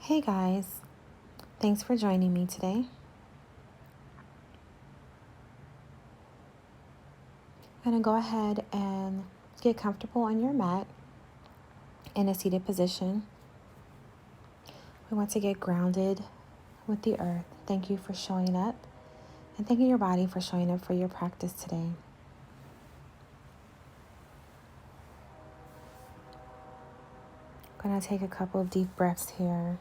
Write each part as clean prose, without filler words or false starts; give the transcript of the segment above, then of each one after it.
Hey guys, thanks for joining me today. I'm going to go ahead and get comfortable on your mat in a seated position. We want to get grounded with the earth. Thank you for showing up and thanking your body for showing up for your practice today. I'm going to take a couple of deep breaths here.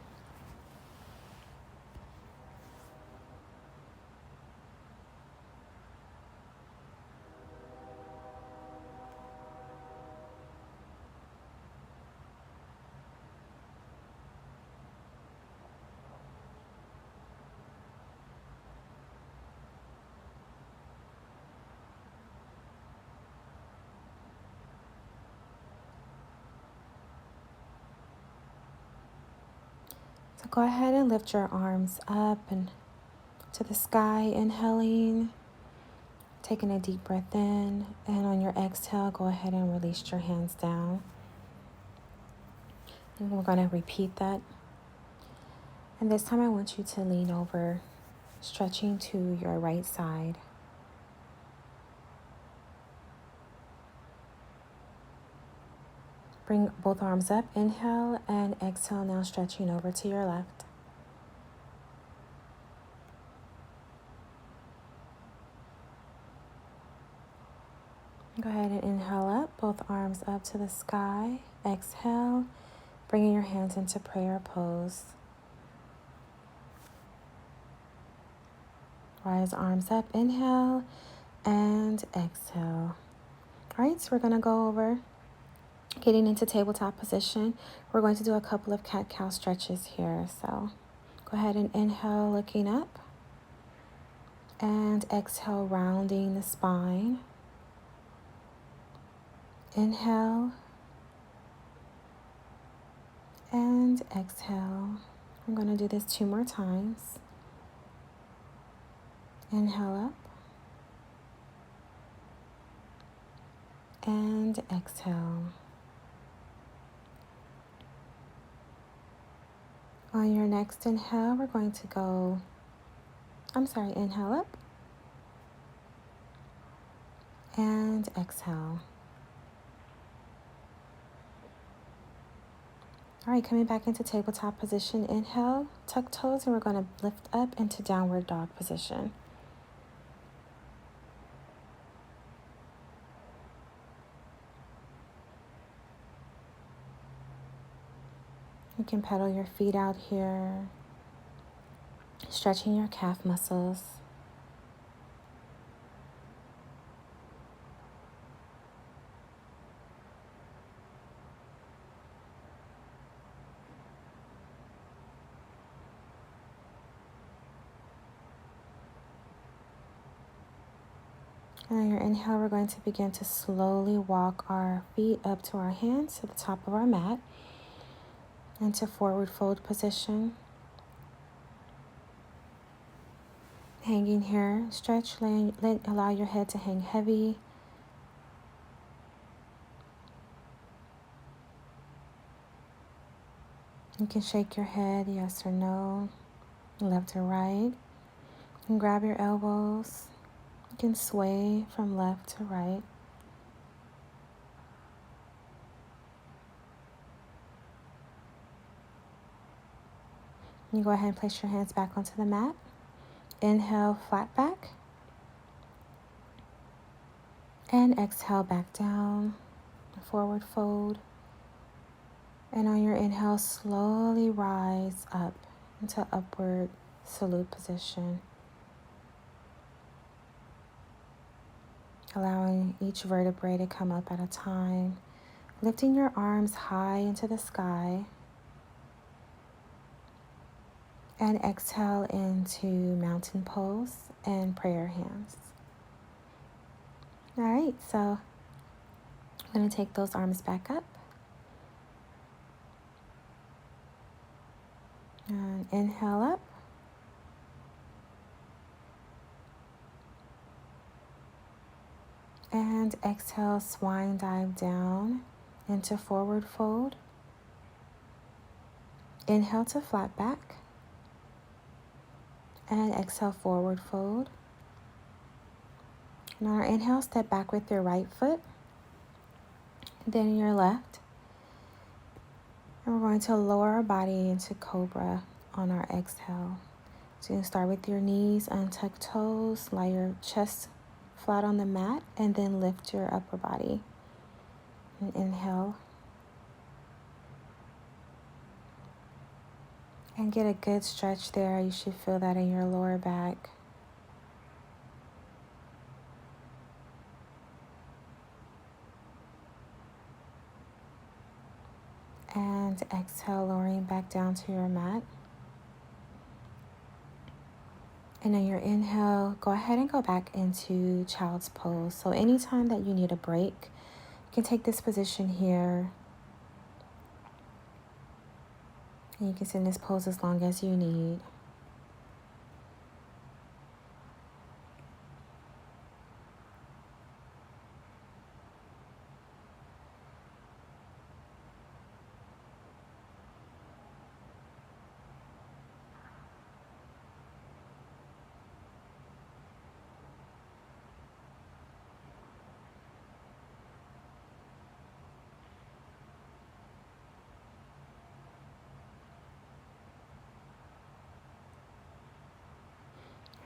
So go ahead and lift your arms up and to the sky, inhaling, taking a deep breath in, and on your exhale, go ahead and release your hands down. And we're going to repeat that. And this time I want you to lean over, stretching to your right side. Bring both arms up, inhale, and exhale, now stretching over to your left. Go ahead and inhale up, both arms up to the sky. Exhale, bringing your hands into prayer pose. Rise arms up, inhale, and exhale. All right, so we're going to go over getting into tabletop position. We're going to do a couple of cat-cow stretches here. So go ahead and inhale, looking up, and exhale, rounding the spine. Inhale and exhale. I'm going to do this 2 more times. Inhale up and exhale. On your next inhale, we're going to inhale up and exhale. All right, coming back into tabletop position. Inhale, tuck toes, and we're going to lift up into downward dog position. You can pedal your feet out here, stretching your calf muscles. And on your inhale, we're going to begin to slowly walk our feet up to our hands to the top of our mat into forward fold position. Hanging here, stretch, allow your head to hang heavy. You can shake your head, yes or no, left or right. You can grab your elbows. You can sway from left to right. You go ahead and place your hands back onto the mat. Inhale, flat back. And exhale, back down, forward fold. And on your inhale, slowly rise up into upward salute position. Allowing each vertebrae to come up at a time. Lifting your arms high into the sky. And exhale into mountain pose and prayer hands. All right, so I'm going to take those arms back up. And inhale up. And exhale, swine dive down into forward fold. Inhale to flat back. And exhale, forward fold. And on our inhale, step back with your right foot, then your left. And we're going to lower our body into cobra on our exhale. So you can start with your knees, untuck toes, lie your chest flat on the mat, and then lift your upper body. And inhale. And get a good stretch there. You should feel that in your lower back. And exhale, lowering back down to your mat. And on your inhale, go ahead and go back into child's pose. So anytime that you need a break, you can take this position here. And you can sit in this pose as long as you need.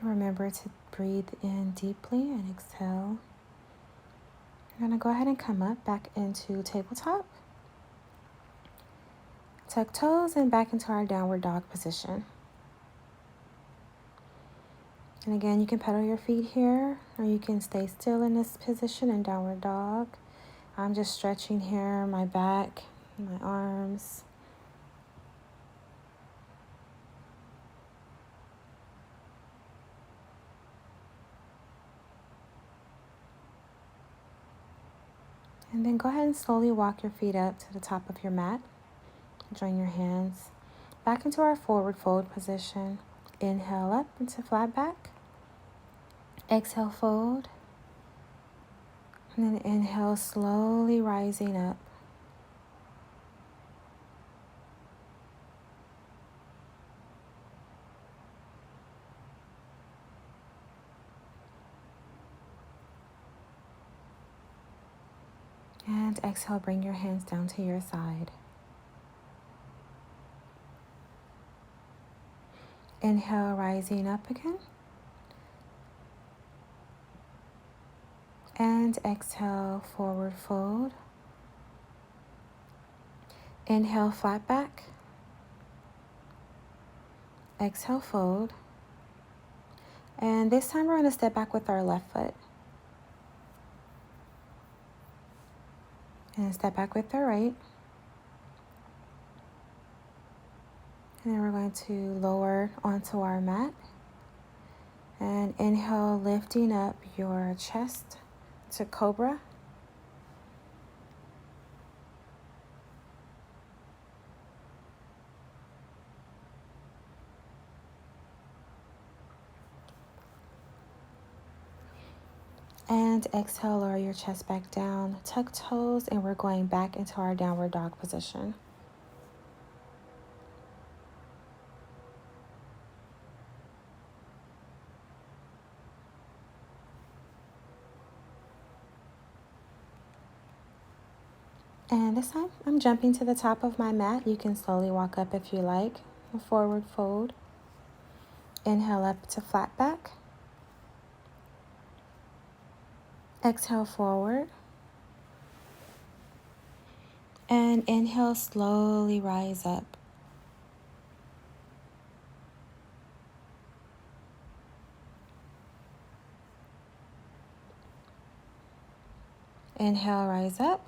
Remember to breathe in deeply and exhale. You're going to go ahead and come up back into tabletop. Tuck toes and back into our downward dog position. And again, you can pedal your feet here, or you can stay still in this position in downward dog. I'm just stretching here, my back, my arms. And then go ahead and slowly walk your feet up to the top of your mat. Join your hands back into our forward fold position. Inhale up into flat back. Exhale, fold. And then inhale, slowly rising up. And exhale, bring your hands down to your side. Inhale, rising up again. And exhale, forward fold. Inhale, flat back. Exhale, fold. And this time we're going to step back with our left foot. And step back with our right. And then we're going to lower onto our mat. And inhale, lifting up your chest to cobra. And exhale, lower your chest back down, tuck toes, and we're going back into our downward dog position. And this time, I'm jumping to the top of my mat. You can slowly walk up if you like. A forward fold. Inhale up to flat back. Exhale, forward. And inhale, slowly rise up. Inhale, rise up.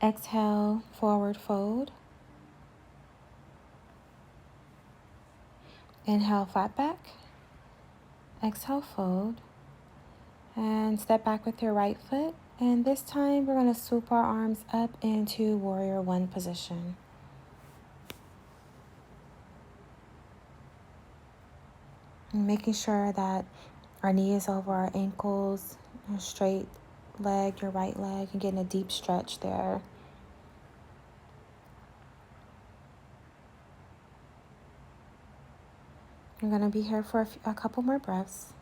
Exhale, forward fold. Inhale, flat back. Exhale, fold. And step back with your right foot. And this time we're going to swoop our arms up into warrior one position. And making sure that our knee is over our ankles, a straight leg, your right leg, and getting a deep stretch there. You're going to be here for a couple more breaths.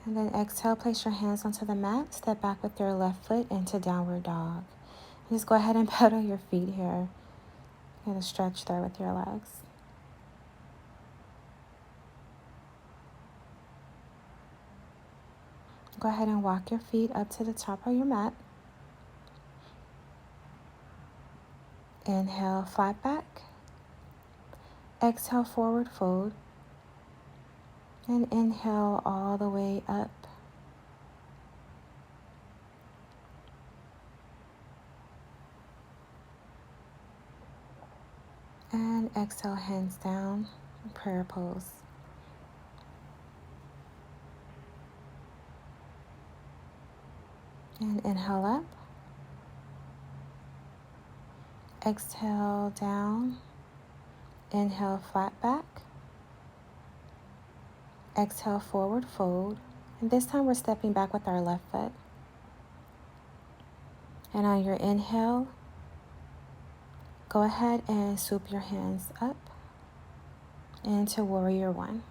And then exhale, place your hands onto the mat. Step back with your left foot into downward dog. And just go ahead and pedal your feet here. You're going to stretch there with your legs. Go ahead and walk your feet up to the top of your mat. Inhale, flat back. Exhale, forward fold. And inhale all the way up. And exhale, hands down, prayer pose. And inhale up. Exhale down. Inhale, flat back. Exhale, forward fold. And this time we're stepping back with our left foot. And on your inhale, go ahead and swoop your hands up into warrior one.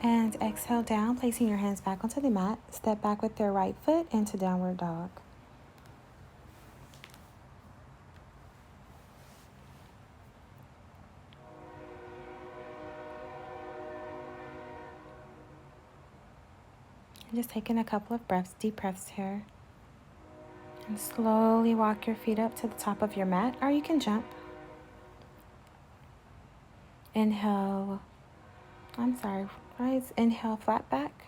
And exhale down, placing your hands back onto the mat. Step back with your right foot into downward dog. And just taking a couple of breaths, deep breaths here. And slowly walk your feet up to the top of your mat, or you can jump. Inhale, rise. Inhale, flat back.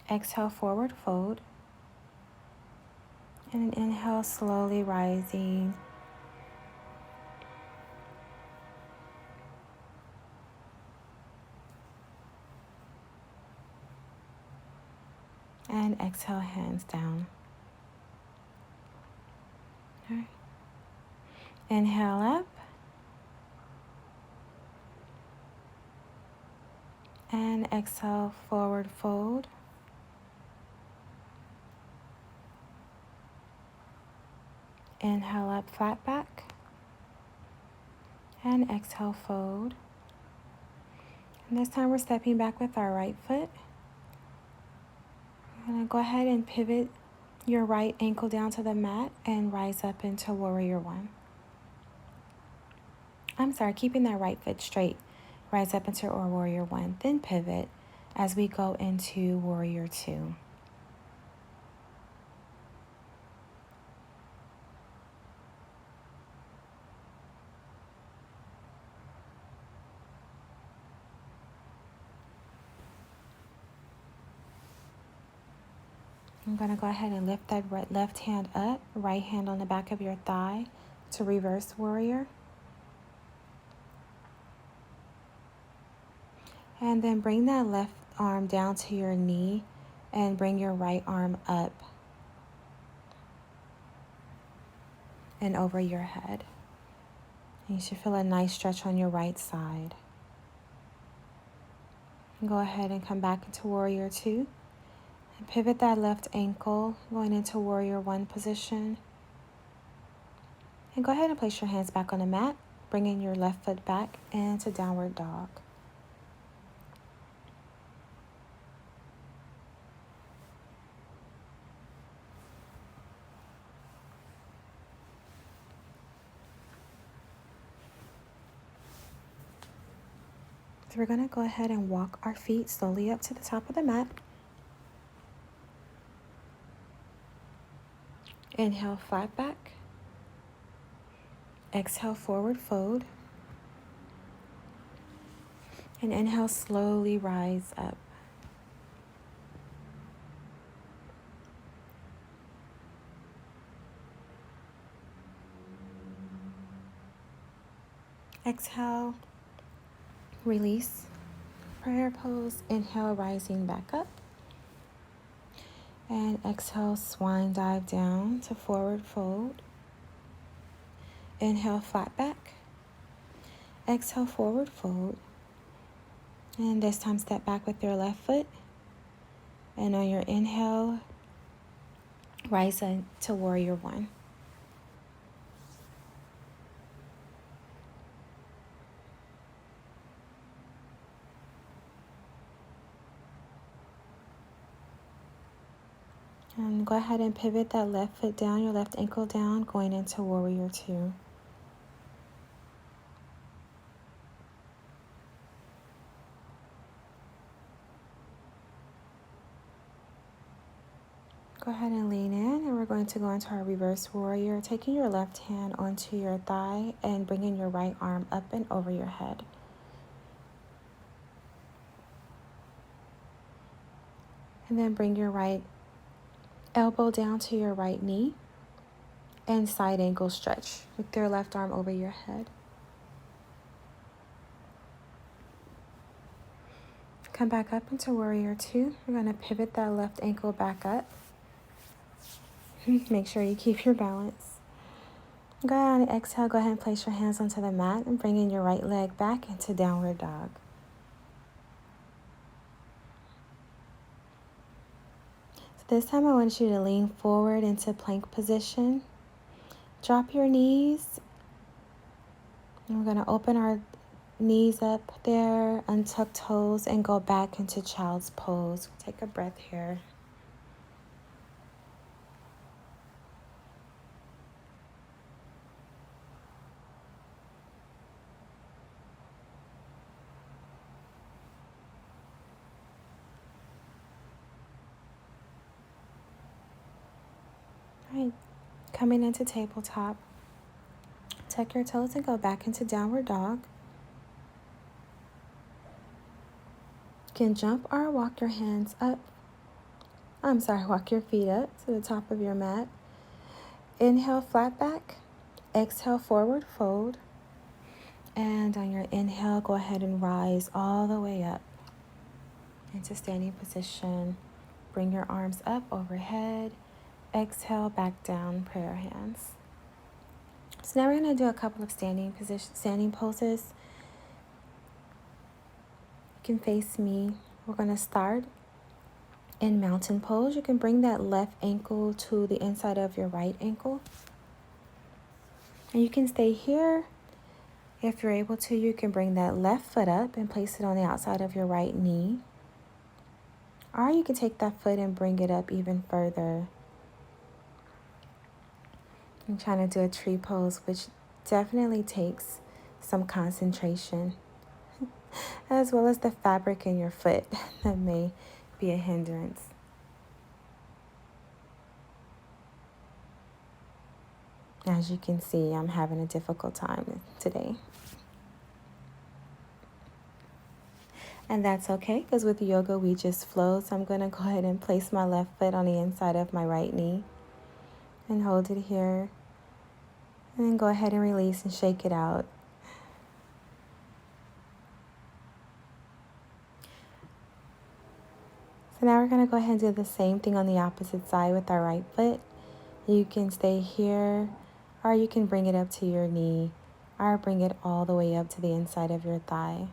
Exhale, forward fold. And an inhale, slowly rising. And exhale, hands down. All right. Inhale up. And exhale, forward fold. Inhale up, flat back. And exhale, fold. And this time we're stepping back with our right foot. I'm going to go ahead and pivot your right ankle down to the mat and rise up into warrior one. Keeping that right foot straight. Rise up into warrior one, then pivot as we go into warrior two. I'm going to go ahead and lift that left hand up, right hand on the back of your thigh to reverse warrior. And then bring that left arm down to your knee and bring your right arm up and over your head. And you should feel a nice stretch on your right side. And go ahead and come back into warrior two. And pivot that left ankle going into warrior one position. And go ahead and place your hands back on the mat, bringing your left foot back into downward dog. So we're going to go ahead and walk our feet slowly up to the top of the mat. Inhale, flat back. Exhale, forward fold. And inhale, slowly rise up. Exhale, release. Prayer pose. Inhale, rising back up. And exhale, swan dive down to forward fold. Inhale, flat back. Exhale, forward fold. And this time step back with your left foot. And on your inhale, rise to warrior one. And go ahead and pivot that left foot down, your left ankle down, going into warrior two. Go ahead and lean in, and we're going to go into our reverse warrior, taking your left hand onto your thigh and bringing your right arm up and over your head. And then bring your right elbow down to your right knee and side ankle stretch with your left arm over your head. Come back up into warrior two. We're going to pivot that left ankle back up. Make sure you keep your balance. Go ahead and exhale. Go ahead and place your hands onto the mat and bring in your right leg back into downward dog. So this time I want you to lean forward into plank position. Drop your knees. And we're going to open our knees up there, untuck toes, and go back into child's pose. Take a breath here. All right, coming into tabletop. Tuck your toes and go back into downward dog. You can jump or walk your hands up. Walk your feet up to the top of your mat. Inhale, flat back. Exhale, forward fold. And on your inhale, go ahead and rise all the way up into standing position. Bring your arms up overhead. Exhale, back down, prayer hands. So now we're going to do a couple of standing poses. You can face me. We're going to start in mountain pose. You can bring that left ankle to the inside of your right ankle. And you can stay here. If you're able to, you can bring that left foot up and place it on the outside of your right knee. Or you can take that foot and bring it up even further. I'm trying to do a tree pose, which definitely takes some concentration, as well as the fabric in your foot that may be a hindrance. As you can see, I'm having a difficult time today. And that's okay, because with yoga, we just flow. So I'm going to go ahead and place my left foot on the inside of my right knee and hold it here. And then go ahead and release and shake it out. So now we're going to go ahead and do the same thing on the opposite side with our right foot. You can stay here, or you can bring it up to your knee, or bring it all the way up to the inside of your thigh.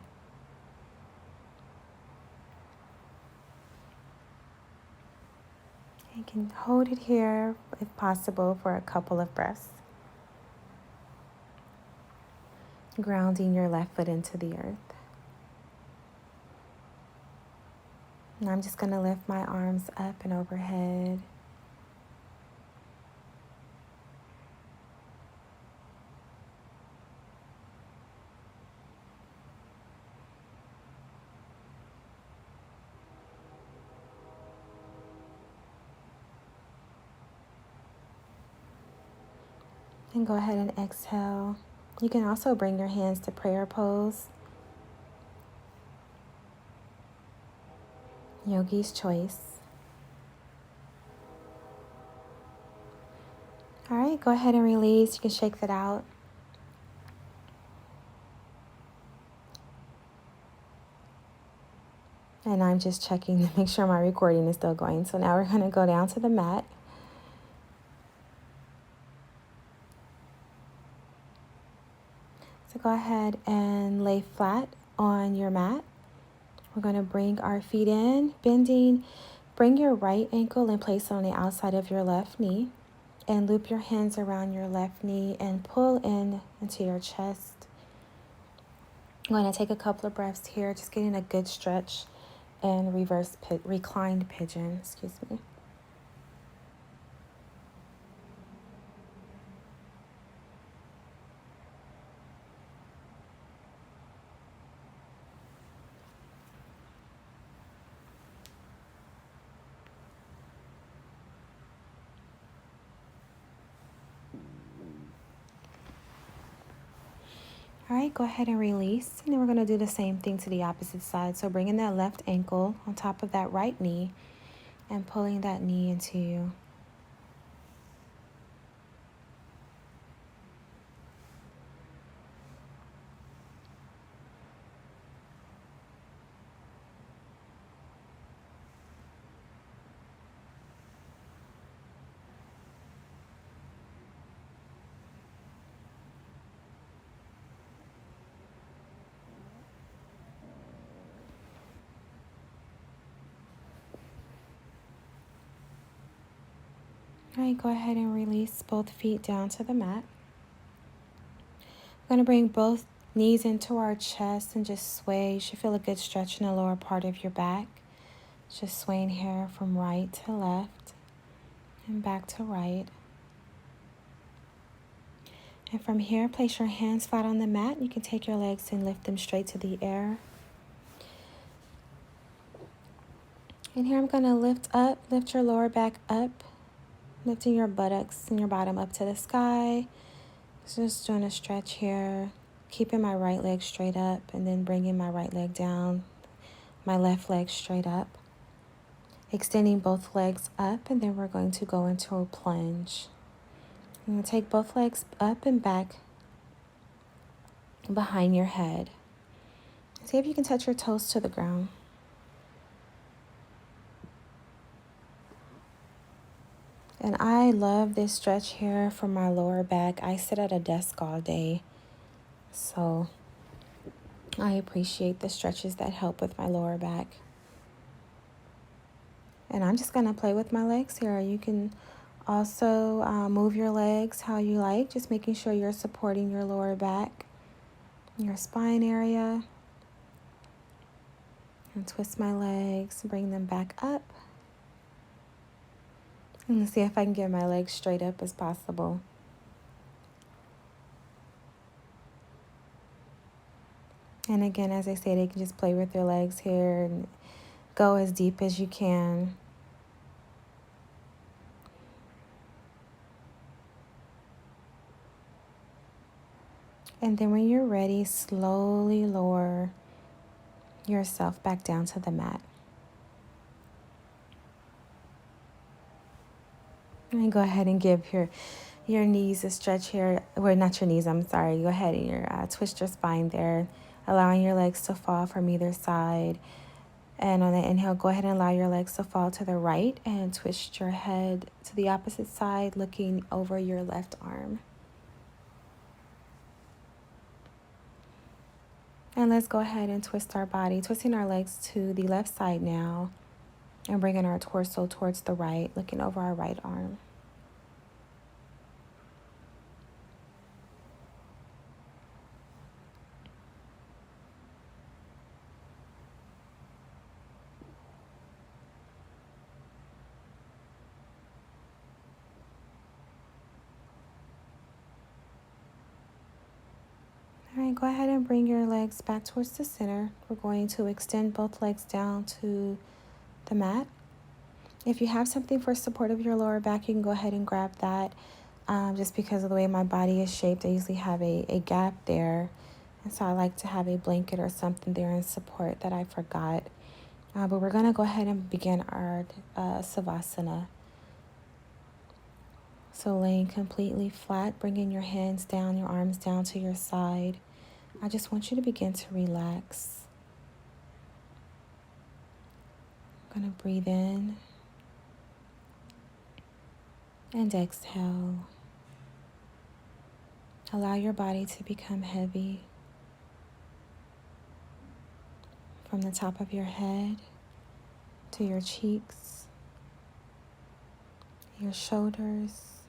You can hold it here, if possible, for a couple of breaths. Grounding your left foot into the earth. And I'm just going to lift my arms up and overhead. And go ahead and exhale. You can also bring your hands to prayer pose. Yogi's choice. All right, go ahead and release. You can shake that out. And I'm just checking to make sure my recording is still going. So now we're going to go down to the mat. go ahead and lay flat on your mat. We're going to bring our feet in, bending. Bring your right ankle and place it on the outside of your left knee. And loop your hands around your left knee and pull in into your chest. I'm going to take a couple of breaths here, just getting a good stretch and reclined pigeon, excuse me. All right, go ahead and release. And then we're going to do the same thing to the opposite side. So bringing that left ankle on top of that right knee and pulling that knee into you. All right, go ahead and release both feet down to the mat. We're going to bring both knees into our chest and just sway. You should feel a good stretch in the lower part of your back. Just swaying here from right to left and back to right. And from here, place your hands flat on the mat. You can take your legs and lift them straight to the air. And here I'm going to lift your lower back up, lifting your buttocks and your bottom up to the sky. Just doing a stretch here, keeping my right leg straight up and then bringing my right leg down, my left leg straight up. Extending both legs up, and then we're going to go into a plunge. I'm going to take both legs up and back behind your head. See if you can touch your toes to the ground. And I love this stretch here for my lower back. I sit at a desk all day, so I appreciate the stretches that help with my lower back. And I'm just going to play with my legs here. You can also move your legs how you like, just making sure you're supporting your lower back, your spine area. And twist my legs, bring them back up. And see if I can get my legs straight up as possible. And again, as I said, you can just play with your legs here and go as deep as you can. And then when you're ready, slowly lower yourself back down to the mat. And go ahead and give your knees a stretch here. Well, not your knees, I'm sorry. Go ahead and twist your spine there, allowing your legs to fall from either side. And on the inhale, go ahead and allow your legs to fall to the right and twist your head to the opposite side, looking over your left arm. And let's go ahead and twist our body, twisting our legs to the left side now and bringing our torso towards the right, looking over our right arm. All right, go ahead and bring your legs back towards the center. We're going to extend both legs down to the mat. If you have something for support of your lower back, you can go ahead and grab that. Just because of the way my body is shaped, I usually have a gap there. And so I like to have a blanket or something there in support that I forgot. But we're going to go ahead and begin our Savasana. So laying completely flat, bringing your hands down, your arms down to your side. I just want you to begin to relax. I'm going to breathe in and exhale. Allow your body to become heavy. from the top of your head to your cheeks, your shoulders,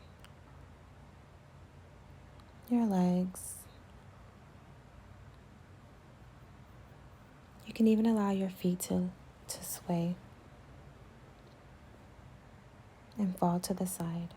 your legs. You can even allow your feet to sway and fall to the side.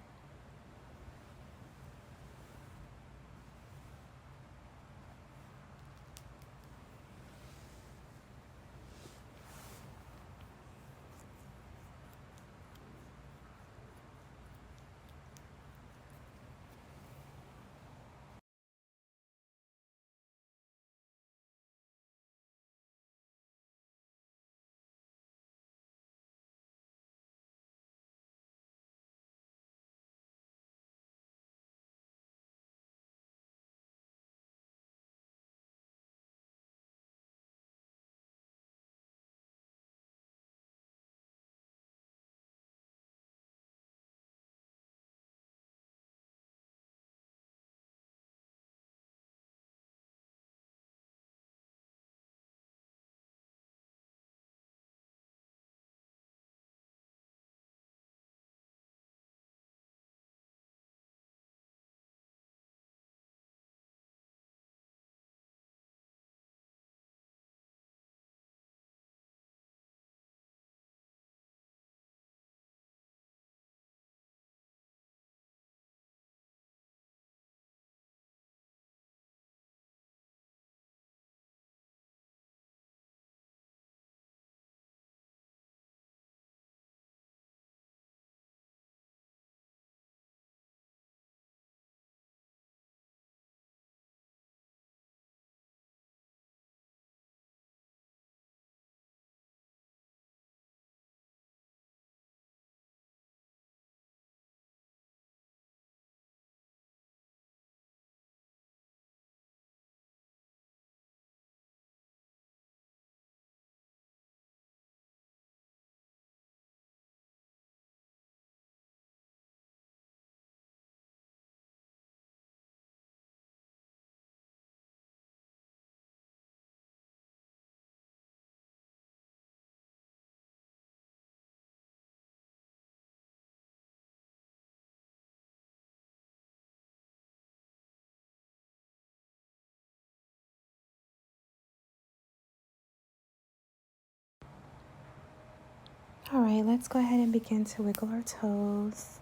All right, let's go ahead and begin to wiggle our toes.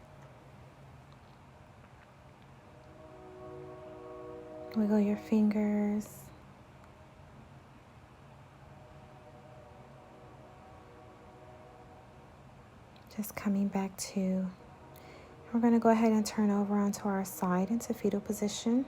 Wiggle your fingers. Just coming back to. We're going to go ahead and turn over onto our side into fetal position.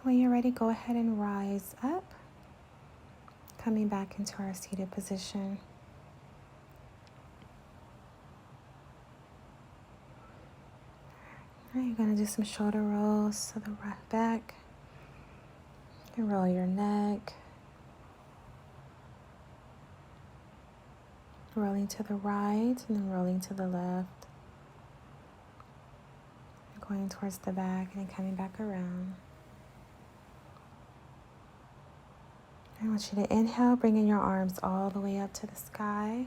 When you're ready, go ahead and rise up, coming back into our seated position. All right, you're going to do some shoulder rolls to the right back. You roll your neck, rolling to the right and then rolling to the left. Going towards the back and then coming back around. I want you to inhale, bringing your arms all the way up to the sky,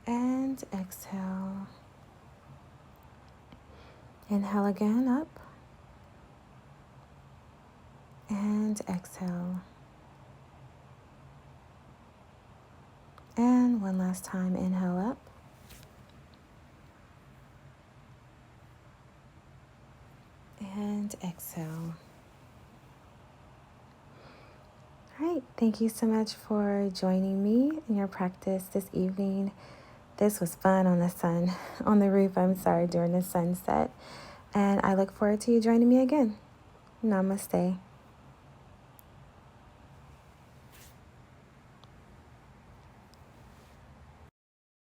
and exhale. Inhale again, up, and exhale. And one last time, inhale up, and exhale. All right, thank you so much for joining me in your practice this evening This was fun on on the roof, during the sunset. And I look forward to you joining me again. Namaste.